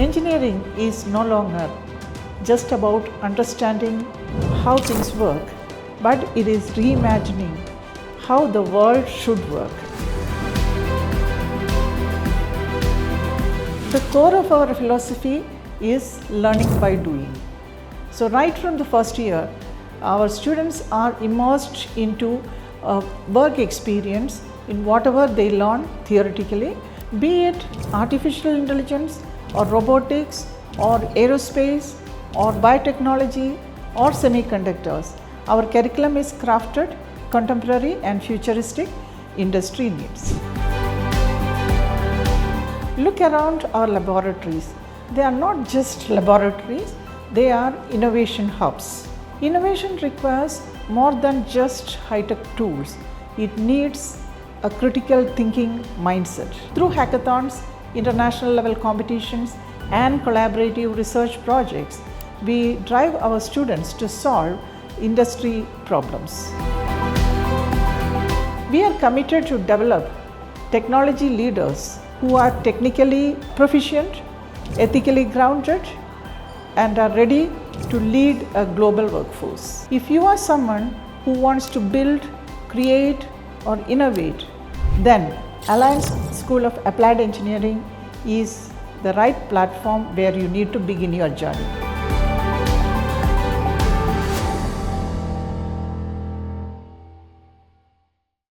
Engineering is no longer just about understanding how things work, but it is reimagining how the world should work. The core of our philosophy is learning by doing. So right from the first year, our students are immersed into a work experience in whatever they learn theoretically, be it artificial intelligence or robotics or aerospace or biotechnology or semiconductors. Our curriculum is crafted contemporary and futuristic industry needs. Look around our laboratories. They are not just laboratories, they are innovation hubs. Innovation requires more than just high-tech tools. It needs a critical thinking mindset. Through hackathons, international level competitions, and collaborative research projects, we drive our students to solve industry problems. We are committed to develop technology leaders who are technically proficient, ethically grounded, and are ready to lead a global workforce. If you are someone who wants to build, create, or innovate, then Alliance School of Applied Engineering is the right platform where you need to begin your journey.